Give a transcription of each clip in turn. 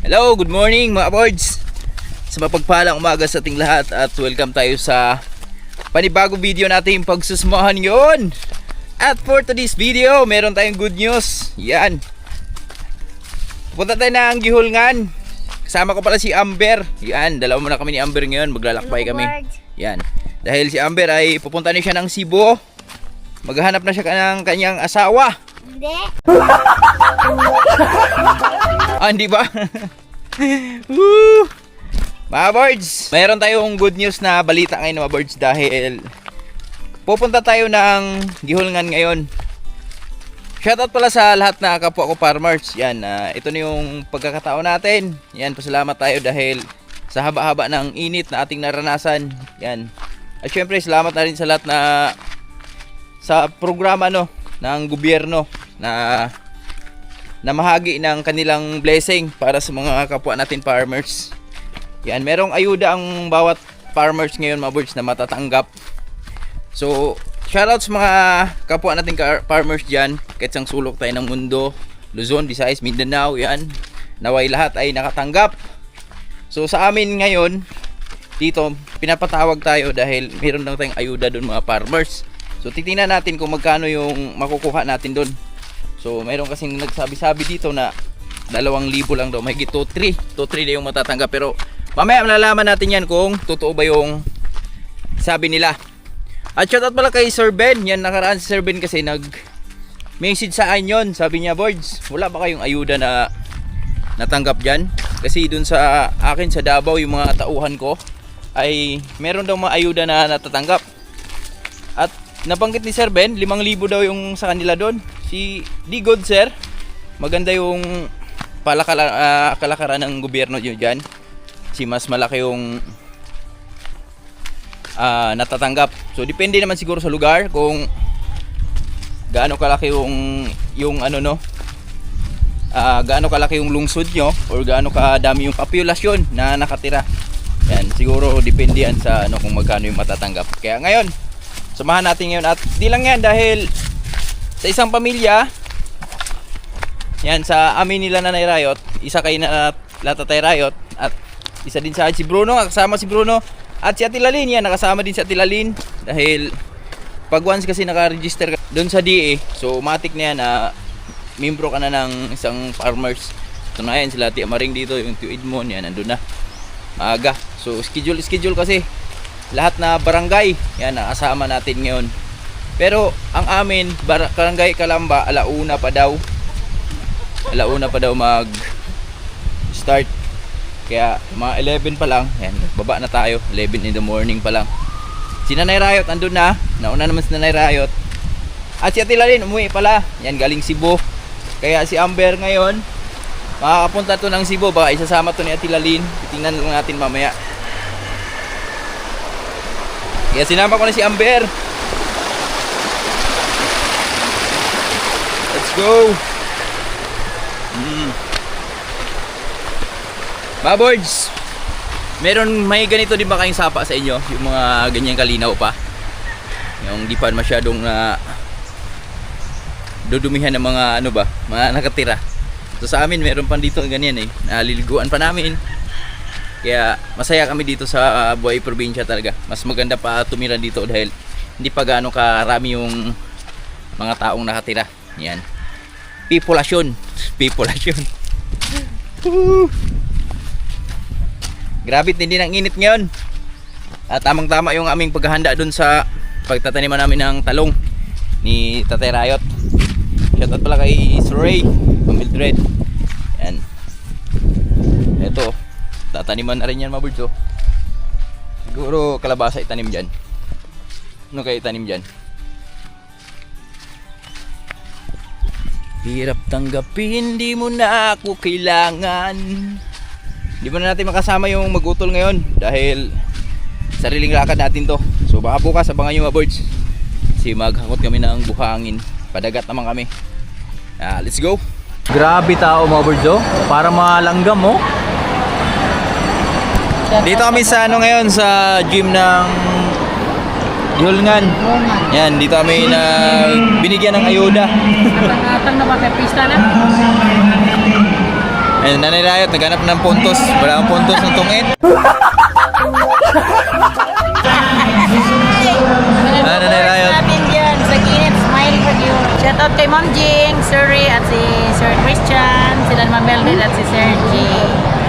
Hello, good morning mga boards. Sa mapagpalang umaga sa ating lahat at welcome tayo sa panibagong video natin pagsusmahan yon. At for today's video, meron tayong good news. Yan. Pupunta tayo ng Gihulngan. Kasama ko pala si Amber. Yan, dalawa muna kami ni Amber ngayon. Maglalakbay kami. Yan. Dahil si Amber ay pupunta na siya ng Cebu. Maghahanap na siya ng kanyang asawa. Hindi. Hindi ba? Woo! Mga birds, mayroon tayong good news na balita ngayon mga birds dahil pupunta tayo ng Gihulngan ngayon. Shoutout pala sa lahat na kapwa ko farmers. Yan, ito na yung pagkakataon natin. Yan, pasalamat tayo dahil sa haba-haba ng init na ating naranasan. Yan. At syempre, salamat na rin sa lahat na sa programa ng gobyerno na namahagi ng kanilang blessing para sa mga kapwa natin farmers. Yan, merong ayuda ang bawat farmers ngayon mga birds na matatanggap. So, shoutout sa mga kapwa natin farmers dyan, kahit sang sulok tayo ng mundo, Luzon, Visayas, Mindanao, yan. Naway lahat ay nakatanggap. So, sa amin ngayon, dito, pinapatawag tayo dahil meron lang tayong ayuda doon mga farmers. So, titingnan natin kung magkano yung makukuha natin doon. So, mayroon kasing nagsabi-sabi dito na 2,000 lang daw. Mahigit 2-3 na yung matatanggap. Pero mamaya malalaman natin yan kung totoo ba yung sabi nila. At shoutout pala kay Sir Ben. Yan, nakaraan si Sir Ben kasi nag-message sa akin yun. Sabi niya, boards, wala ba kayong ayuda na natanggap dyan? Kasi dun sa akin sa Davao, yung mga tauhan ko ay meron daw mga ayuda na natatanggap. At nabanggit ni Sir Ben, 5,000 daw yung sa kanila doon. Si D-God Sir, maganda yung kalakaran ng gobyerno nyo dyan. Si mas malaki yung natatanggap. So depende naman siguro sa lugar kung gaano kalaki yung gaano kalaki yung lungsod nyo or gaano kadami yung populasyon na nakatira. Yan, siguro depende yan sa kung magkano yung matatanggap. Kaya ngayon, samahan natin ngayon at di lang yan dahil sa isang pamilya yan sa amin nila Nanay Rayot, isa kay na Latatay Rayot at isa din sa si Bruno, kasama si Bruno at si Ate Lalin, yan nakasama din si Ate Lalin dahil pag once kasi naka-register ka doon sa DA, so matik na yan na membro ka na ng isang farmers. So na yan sila Ate Amaring dito, yung Tio Edmond yan nandun na maaga. So schedule kasi lahat na barangay yan nakasama natin ngayon. Pero ang amin barangay Calamba alauna pa daw mag start. Kaya mga 11 pa lang yan, baba na tayo. 11 in the morning pa lang. Si Nanay Rayot andun na. Nauna naman si Nanay Rayot. At si Ate Lalin umuwi pala. Yan galing Cebu. Kaya si Amber ngayon makakapunta to ng Cebu. Baka isasama to ni Ate Lalin. Titingnan lang natin mamaya. Kaya sinama ko na si Amber. Let's go. Mga boards, may ganito din ba kayong sapa sa inyo? Yung mga ganyang kalinaw pa? Yung di pa masyadong dudumihan ng mga mga nakatira. So sa amin meron pa dito ganyan naliliguan pa namin. Kaya masaya kami dito sa buhay probinsya talaga. Mas maganda pa tumira dito dahil hindi pa gaano karami yung mga taong nakatira. Yan. Populasyon. Grabe hindi ng init ngayon. At tamang-tama yung aming paghahanda dun sa pagtataniman namin ng talong ni Tatay Rayot. Shoutout pala kay Sir Ray, Mildred. Yan. Ito. Tataniman na rin yan mga birds. Siguro kalabasa itanim dyan. Ano kayo itanim dyan? Hirap tanggapin, di mo na ako kailangan. Di mo na natin makasama yung magutol ngayon dahil sariling lakad natin to. So baka bukas abangan nyo mga birds. Kasi maghakot kami ng buhangin. Padagat naman kami. Let's go. Grabe tao mga birds para malanggam Dito kami sa ngayon sa gym ng Gihulngan. Yan, dito kami na binigyan ng ayuda. Atang na ba kay pista na? Ayun, Nanay Riot, naghanap ng puntos. Wala akong puntos ng tungin. Nanay Riot. Natin dyan sa Ginit, smile for you. Shout out kay Ma'am Jing, Sir Ray, at si Sir Christian, sila Ma'am Melvin at si Sir G.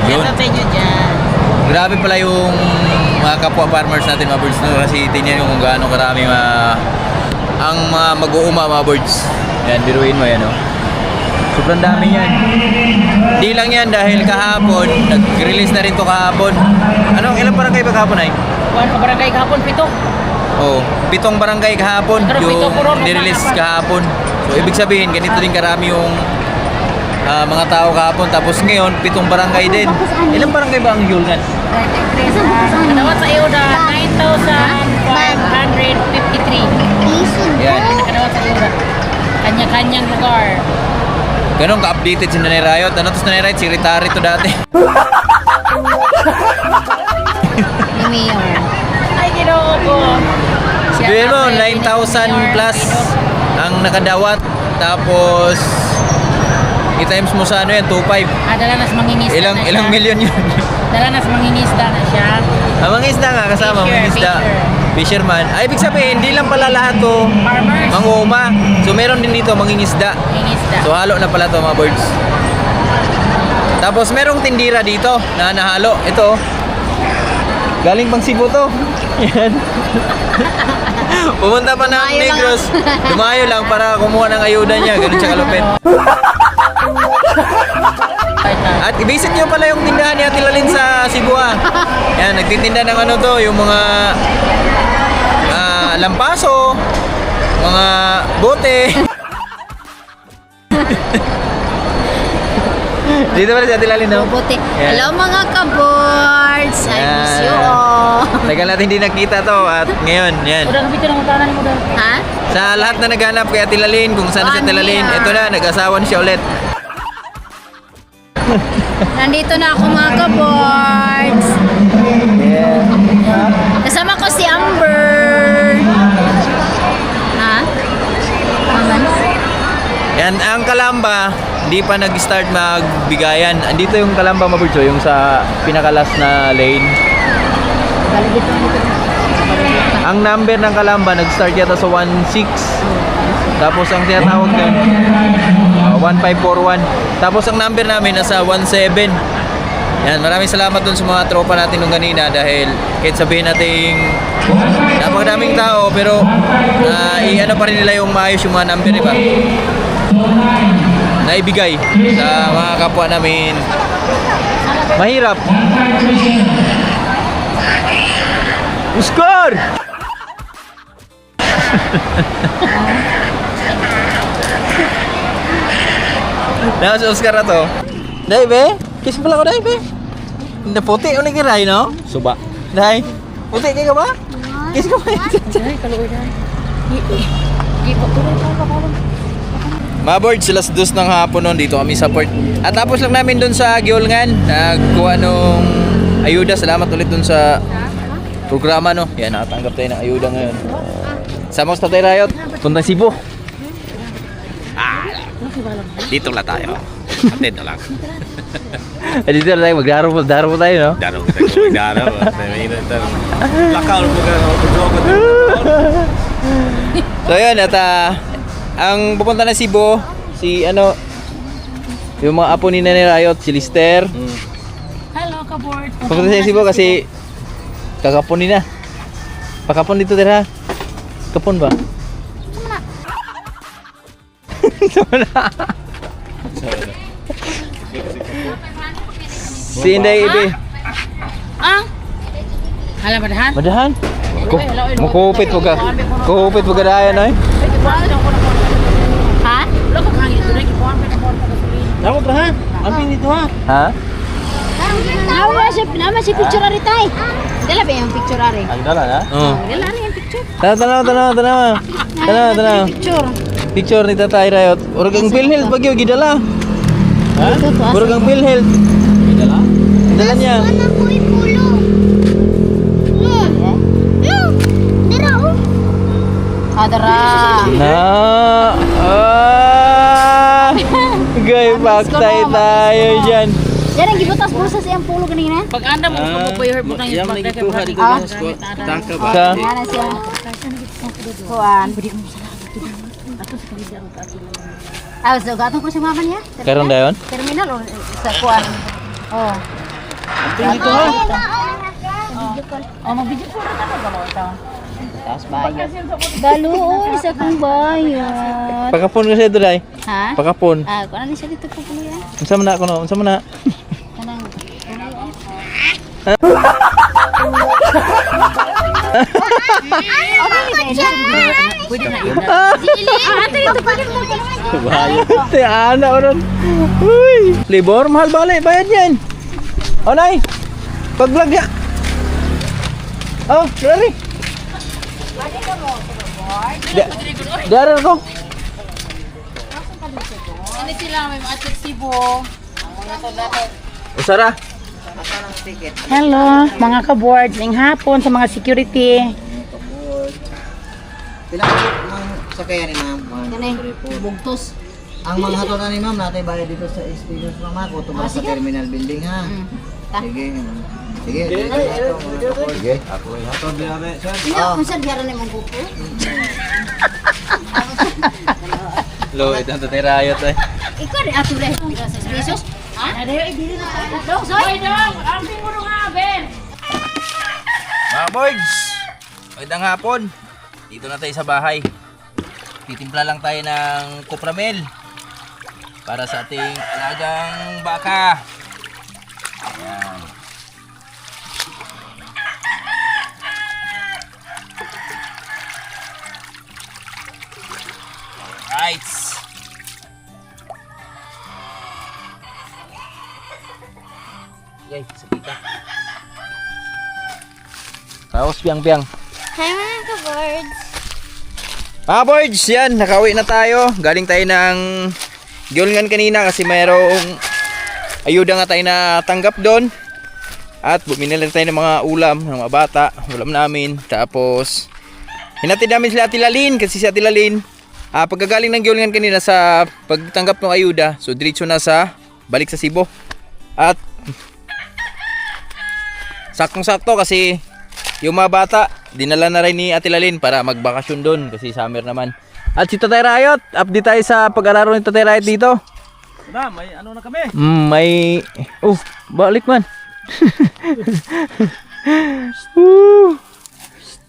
Shout out sa inyo dyan. Grabe pala yung mga kapwa farmers natin mga birds no? Kasi tingnan nyo kung gaano karami ang mga mag-uuma mga birds. Yan, biruin mo yan, no? Sobrang dami yan. Di lang yan dahil kahapon, nag-release na rin to kahapon. Ilang barangay ba kahapon ay? Kuhan ka barangay kahapon, 7. Oh, 7 barangay kahapon Pero yung pito puro, nirelease nasa kahapon. So ibig sabihin, ganito din karami yung mga tao kahapon. Tapos ngayon, 7 barangay din. Ilang barangay ba ang Yulgan? Kadawat sa iyo na 9,553. Yan. Kadawat sa iyo na kanya-kanyang lugar. Ganun ka-updated si Nanay Riot. Ano to si Nanay Riot? Secretary to dati. Ni Mayor. Ay, ginoo ko. Sabihin mo, 9,000 plus ang nakadawat. Tapos, i-times mo sa ano yan, 2.5. Dala na sa mangingisda na siya. Ilang milyon yun? Dala na sa mangingisda na siya. Mangingisda nga kasama, Fisher, mangingisda. Fisherman. Ay, ibig sabihin, hindi lang pala lahat to Farmers. manguma. So, meron din dito mangingisda. Mangingisda. So, halo na pala to mga birds. Tapos, merong tindira dito na nahalo. Ito, galing pang Cebu to. Yan. Pumunta pa ng Dumayo lang Negros. Dumayo lang para kumuha ng ayuda niya. Ganun siya kalupit. At i-visit nyo pala yung tindahan ni Ate Lalin sa Cebu ah. Yan, nagtitinda ng ano to, yung mga lampaso, mga bote. Dito pala si Ate Lalin, no? Buti. Yan. Hello mga ka-boards. I miss you Yan. all. Tagal natin hindi nakita to at ngayon, yan. Udah kapito ng utanan mo doon. Ha? Sa lahat na naghanap kay Ate Lalin, kung saan si Ate Lalin, ito na, nag-asawa na siya ulit. Nandito na ako mga ka-boards. Kasama ko si Amber. Ha? Yan, ang Kalamba, hindi pa nag-start magbigayan. Andito yung Kalamba, Maburcho, yung sa pinakalas na lane. Ang number ng Kalamba, nag-start yata sa 16. Tapos ang tinatawag nun, 1541. Tapos ang number namin nasa 17. Yan, maraming salamat dun sa mga tropa natin nung kanina dahil kahit sabihin natin napakadaming tao pero i-ano pa rin nila yung maayos yung mga number, diba? Naibigay sa mga kapwa namin. Mahirap. Oscar! Nah, si Oscar na to. Dai, be? Kiss pala ko, dai, be? Naputi, ulit kiray, no? Suba. Dai, puti kayo ba? Kiss ko ba? Ay, kaluoy na. Mga birds, alas 2 ng hapon nun, dito kami sa port. At tapos lang namin dun sa Giolngan, nagkuha nung ayuda. Salamat ulit dun sa programa, no? Yan, nakatanggap tayo ng ayuda ngayon. Sama ko sa Tatay Riot, puntang Cebu. Dito lang tayo. Atid na lang. Dito na tayo, magdaro po tayo, no? Daro tayo, magdaro. Lakaw mo ka So yun, at ang pupunta na Cebu, si yung mga apo ni Nanay Riot, si Lister. Hello, ka-board. Pupunta sa Cebu kasi kakapon din na. Pakapon dito tira. Kapon ba? Sama na. Si Inday Ibe. Hala, madahan? Madahan? Makupit mo ka. Kupit mo ka dayan ay. Ha? Wala ko hangin ito na, kipuan pa na Tawag na ha? Amin dito ha? Ha? Nama si picture ari tay. Dala ba yung picture ari? Ang dala na? Oo. Dala na yung picture. Tanaw. Picture. Picture ni Tatay Riot. Urag ang PhilHealth bagyo gidala. Ha? Urag ang PhilHealth. Dala? Dala niya. Adara. Na. Gay paktay tayo diyan. Yan ang gibutas bulsa siyang pulo kanina. Pag anda mo sa buboy her butang yung magda kay brad. Yan na siya. Kuan. Ah, so gatong ko si mama niya. Karon dayon? Terminal o sa kuan. Oh. Dito ha. Oh, mag-video call ka na ba ito? Tapos bayad. Galuoy sa kong bayad. Pakapon kasi ito day. Ha? Pakapon. Ah, kuan ni siya dito po kuya. Unsa man na ako no? Unsa man na? Kanang Pwede na ina. ate ito pa rin mo. Te ana oron. Uy, libor mahal balik bayad yan. Onay. Pag-vlog ya. Oh, sorry. Daran ko. Ano sila may mga tiksibo. Usara. Hello, mga ka-boards, ng hapon sa mga security. Pila ka mang sakayan ni ma'am? Kani bugtos. Ang mga hatonan ni ma'am natin bayad dito sa experience ng Mako tungkol sa terminal building ha. Sige. Sige. Sige. Ako ay hatod din natin, sir. Ina unsa diara ni mong buko? Lo, ito ang tatayrayot eh. Ikaw rin ato rin. Sa pesos. Ha? Dili na. Dong, soy. Amping mo nga, Ben. Mga boys, magandang hapon. Dito na tayo sa bahay. Titimpla lang tayo ng kupramel para sa ating alagang baka. Ayan. Right. Okay, sapita. Kaos piang-piang. Hi mga ka-boards. Mga boards, yan, nakauwi na tayo. Galing tayo ng Gulngan kanina kasi mayroong ayuda nga tayo na tanggap doon. At bumili lang tayo ng mga ulam, ng mga bata, ulam namin. Tapos, hinatid namin sila Ate Lalin kasi si Ate Lalin, pagkagaling ng Gulngan kanina sa pagtanggap ng ayuda, so diretso na sa balik sa Cebu. At saktong-sakto kasi yung mga bata, dinala na rin ni Ate Lalin para magbakasyon doon kasi summer naman. At si Tatay Rayot, update tayo sa pag-araro ni Tatay Rayot dito. Na, may ano na kami. May... Oh, balik man.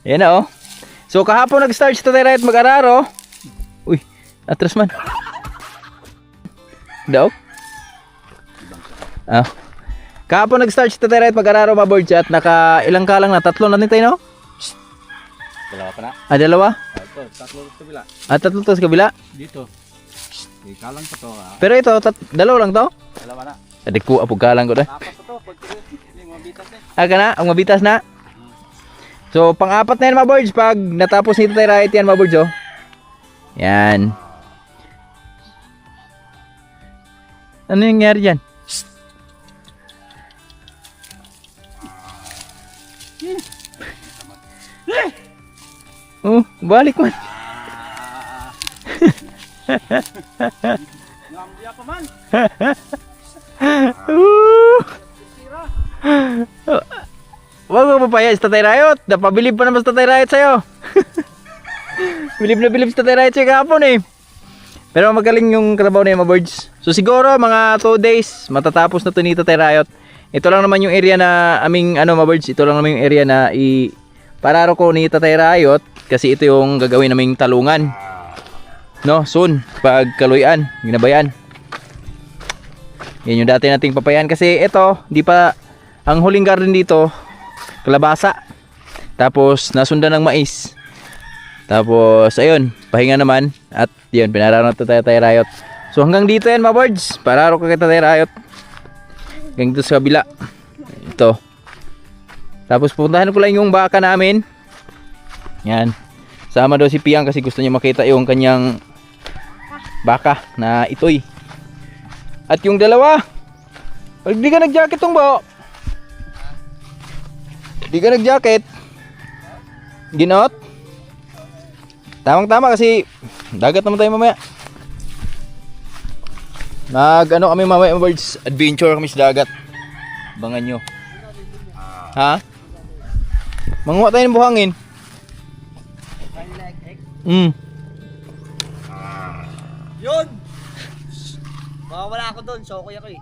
Yan na oh. So kahapon nag-start si Tatay Rayot mag-araro. Uy, atras man. Daw? Ah. Kahapon nag-start si Tatay Rayot mag-araro mga boards at naka ilang ka lang na, 3 na din tayo no? Dalawa pa na. Ah, 2? Ito, tatlo sa kabila. Ah, 3 to sa kabila? Dito. Ikalang pa to. Pero ito, 2 lang to? Dalawa na. Adik ko, apugkalang ko na. Apat pa to. Pag hindi mo mabitas eh. Ah, ka na? Ang mabitas na? So, pang-apat na yan mga boards. Pag natapos nito tayo right yan mga boards oh. Yan. Ano yung nangyari dyan? Oh, balik man. Nambiya pa man. Wag mo papaya sa Tatay Rayot. Napabilib pa naman sa Tatay Rayot sa'yo. Bilib na bilib sa Tatay Rayot sa'yo kahapon eh. Pero magaling yung trabaho na yung mga birds. So siguro mga 2 days matatapos na to ni Tatay Rayot. Ito lang naman yung area na aming mga birds. Ito lang naman yung area na pararo ko ni Tatay Rayot. Kasi ito yung gagawin naming talungan. No, soon. Pag kaluyan, ginabayan. Yan yung dati nating papayan. Kasi ito, di pa, ang huling garden dito, kalabasa. Tapos, nasundan ng mais. Tapos, ayun, pahinga naman. At yun, pinararo na ito Tatay Rayot. So, hanggang dito yan mga birds. Pararo ko kay Tatay Rayot. Hanggang dito sa kabila. Ito. Tapos, pupuntahan ko lang yung baka namin. Yan. Sama daw si Piang kasi gusto niya makita yung kanyang baka na itoy. At yung dalawa, pag di ka nag-jacket tong bao, di ka nag-jacket, ginot. Tamang tama kasi dagat naman tayo mamaya. Ano kami mamaya birds, adventure kami sa dagat. Abangan nyo. Ha? Manguha tayo ng buhangin. Yun! Mawawala ako doon, so kuya ko eh.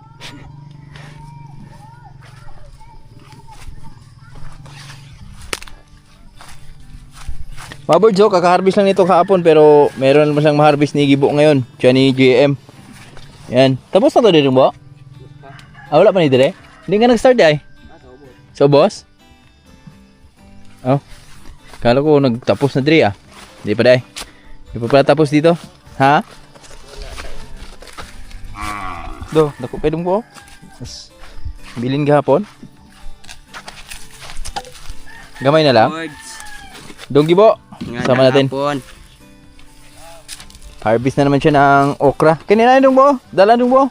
Mga birds, oh, kaka-harvest lang nito kahapon pero meron naman siyang ma-harvest ni Gibo ngayon. Siya ni JM. Yan. Tapos na to din mo? Wala pa ni dire? Hindi ka nag-start ay? So boss? Oh. Kala ko nagtapos na dire ah. Hindi pa dai. Hindi pa pala tapos dito. Ha? Do, dako pedong ko. Mas bilin gahapon. Gamay na lang. Dong Gibo. Sama natin. Harvest na naman siya ng okra. Kanina dong bo? Dala dong bo?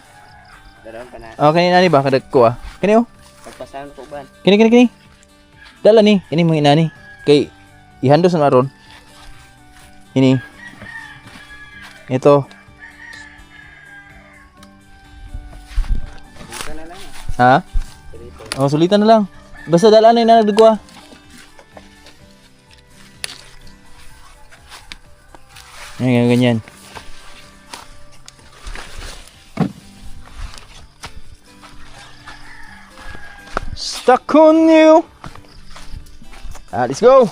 Daroon pa na. Oh, kanina ni ba kadag ko ah. Kani oh. Pagpasahan ko ba? Kini. Dala ni, kini mga inani. Kay ihandos na aron. Ini. Ito. Ha? Oh, sulitan na lang. Basta dala na inanagdag ko ah. Ayan, ganyan. Stuck on you. Let's go.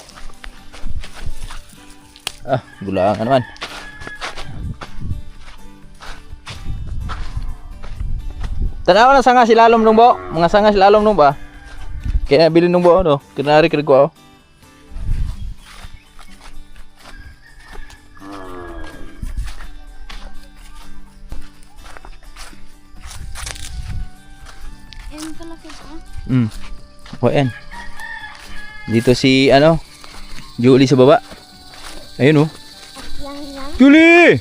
Gulaan ka naman. Tanawa na sanga silalom nung bo. Mga sanga silalom nung ba? Kaya bilin nung bo, no? Kinari ko. Yan. Dito si Julie sa baba. Ayun oh. Julie!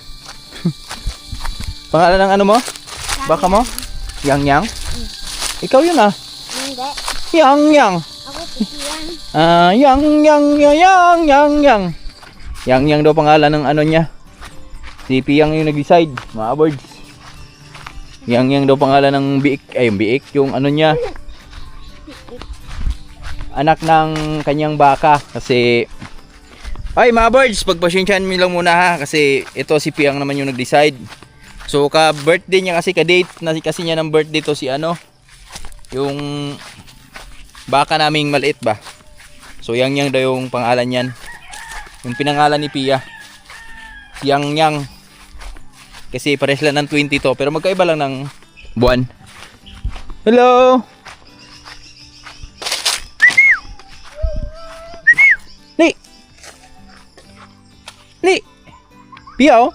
Pangalan ng ano mo? Baka mo? Yang. Ikaw yun ah. Hindi. Yang. Ako titiyan. Yang daw pangalan ng ano niya. Si Piyang yung nag-decide, mga birds. Yang daw pangalan ng biik, yung ano niya. Anak ng kanyang baka kasi ay mga birds, pagpasensyahan mo lang muna ha kasi ito si Piyang naman yung nag-decide. So ka-birthday niya kasi ka-date na kasi niya ng birthday to si yung baka naming maliit ba. So Yang daw yung pangalan niyan. Yung pinangalan ni Pia. Yang. Kasi pares lang ng 20 to pero magkaiba lang ng buwan. Hello. Ni. Pia oh.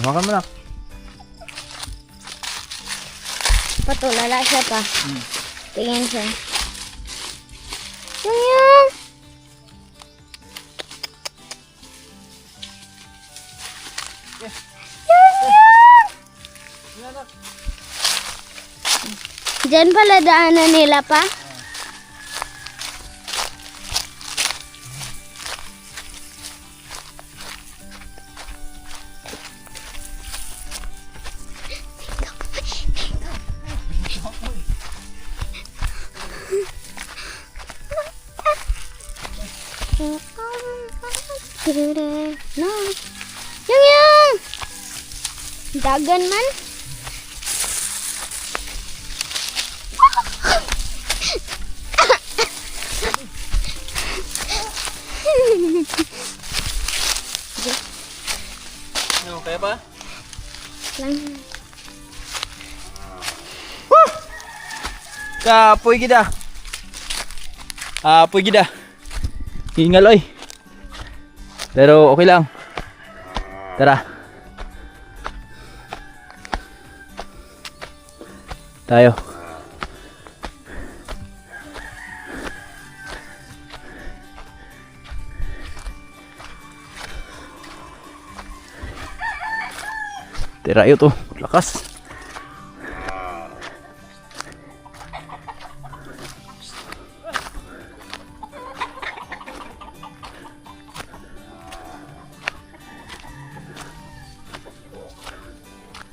Makan mo na. Patulala siya pa. Tingin siya. Yang. Diyan pala daanan nila pa? No. Yang. Dagan man. Ano, kaya pa? Lang. Kapoy gida. Apoy gida. Hingal oy. Pero okay lang. Tara. Tayo. Tirayo to, lakas.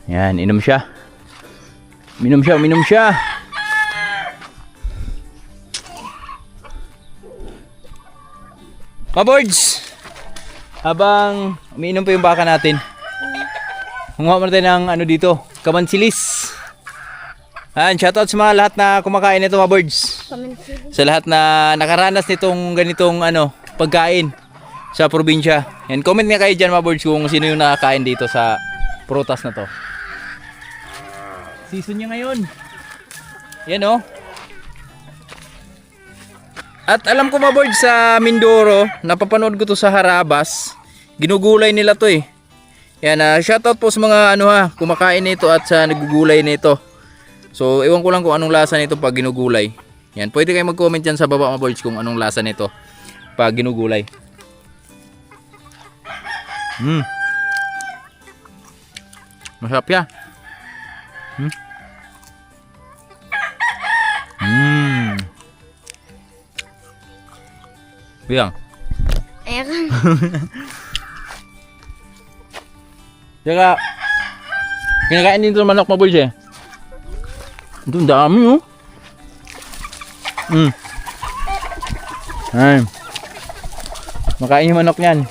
Yan, inom siya. Uminom siya. Mabords! Habang umiinom pa yung baka natin, hunga mo natin ng ano dito, kamansilis. Ayan, shoutout sa mga lahat na kumakain nito, Mabords. Sa lahat na nakaranas nitong ganitong pagkain sa probinsya. Yan, comment nga kayo dyan, Mabords, kung sino yung nakakain dito sa prutas na to. Season niya ngayon. Yan oh. At alam ko, Mabords, sa Mindoro, napapanood ko to sa Harabas, ginugulay nila to eh. Yan, shoutout po sa mga kumakain nito at sa nagugulay nito. So, ewan ko lang kung anong lasa nito pag ginugulay. Yan, pwede kayo mag-comment dyan sa baba, Mabords, kung anong lasa nito pag ginugulay. Masarap ya. Bilang. Ayan. Saka, kinakain din ito ng manok, Mabords eh. Ito, ang dami oh. Ay. Makain yung manok niyan.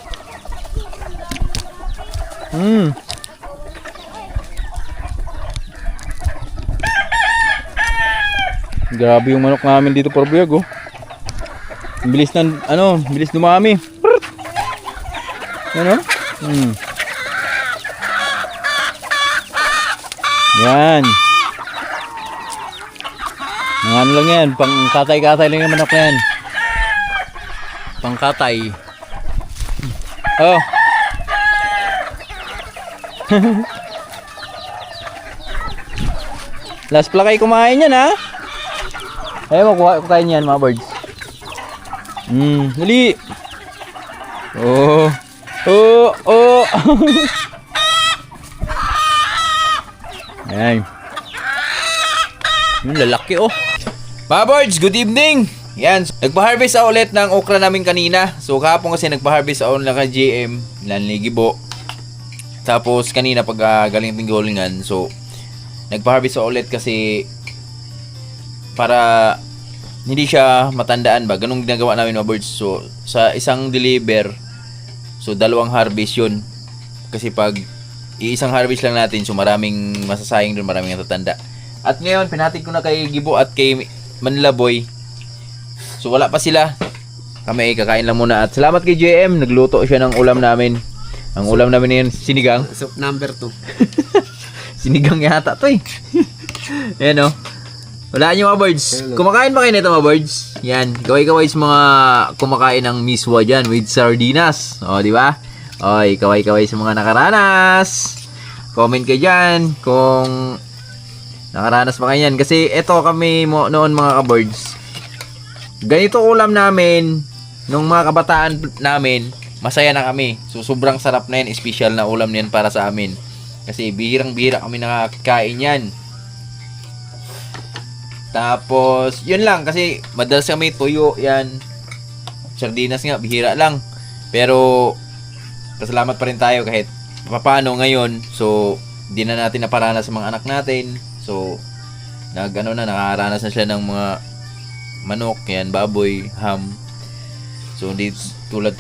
Grabe yung manok namin dito, Porbiyag oh. Bilis bilis dumami. Yan oh. Yan. Ang lang yan, pang katay-katay lang yung manok na yan. Pang katay. Oh. Last plakay kumain yan ha. Ayaw mo kukain yan, mga birds. Dali. Oh. Ayan. Yung lalaki oh. Mga birds, good evening. Yan, nagpa-harvest ako ulit ng okra namin kanina. So kahapon kasi nagpa-harvest ako lang kay GM, Lanligibo. Tapos kanina pag galing ng golingan, so nagpa-harvest ako ulit kasi para hindi siya matandaan ba. Ganun ginagawa namin, mga birds. So sa isang deliver, so 2 harvest yun. Kasi pag iisang harvest lang natin, so maraming masasayang doon, maraming natatanda. At ngayon, pinatid ko na kay Gibo at kay Manila Boy. So wala pa sila. Kami kakain lang muna. At salamat kay JM, nagluto siya ng ulam namin. Ang ulam namin yan, sinigang. Soup number 2. Sinigang yata to eh. Ayan o. Wala nyo, mga birds. Kumakain ba kayo nito, mga birds? Yan, kaway-kaway sa mga kumakain ng miswa dyan with sardinas. O, di ba? Oy, kaway-kaway sa mga nakaranas. Comment kayo dyan kung nakaranas ba kayo yan. Kasi eto kami noon, mga ka-birds. Ganito ulam namin nung mga kabataan namin, masaya na kami. So sobrang sarap na yan, special na ulam niyan para sa amin. Kasi bihirang-bihira kami nakakain yan. Tapos, yun lang kasi madalas kami tuyo yan. Sardinas nga, bihira lang. Pero pasalamat pa rin tayo kahit papaano ngayon. So, di na natin naparanas sa mga anak natin. So, nakaranas na sila ng mga manok, yan, baboy, ham. So hindi tulad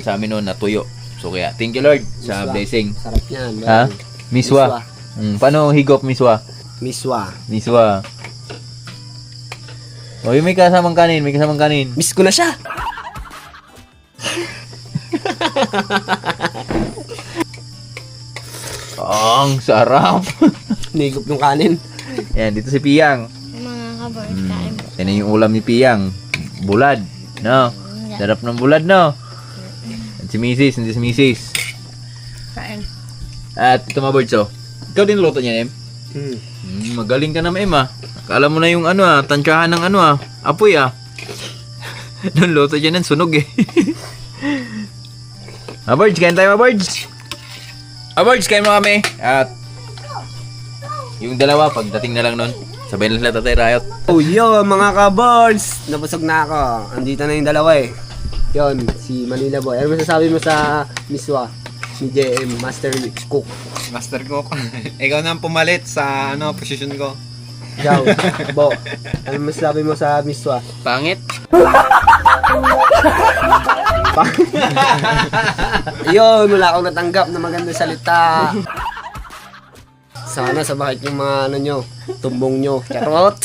sa amin noon na tuyo. So kaya thank you Lord sa blessing. Sarap yan. Ha? Miswa. Paano higop miswa? Miswa. Oy, may kasamang kanin, Miss ko na siya. Ang sarap. Nigop ng kanin. Yan, dito si Piyang. Mga kabars, kain po. Yan yung ulam ni Piyang. Bulad, no? Sarap ng bulad, no? At si Mrs. Hindi si Mrs. Kain. At ito, mga birds, oh. Ikaw din luto niya, Em? Magaling ka naman, Em, ah. Akala mo na yung tansyahan ng apoy, ah. Nung luto dyan ng sunog, eh. Mga birds, kain tayo, mga birds. Mga birds, kain mo kami. At yung dalawa, pagdating na lang nun, sabay na sila Tatay Riot. Oh, yo, mga ka-birds! Nabusog na ako. Andito na yung dalawa eh. Yon, si Manila Boy. Ano masasabi mo sa miswa? Si JM, Master Cook. Master Cook. Ikaw na ang pumalit sa posisyon ko. Ciao. Bo, ano mas labi mo sa miswa? Pangit. Ayun, wala akong natanggap na magandang salita. Sana sabakit yung mga tumbong nyo. Charot!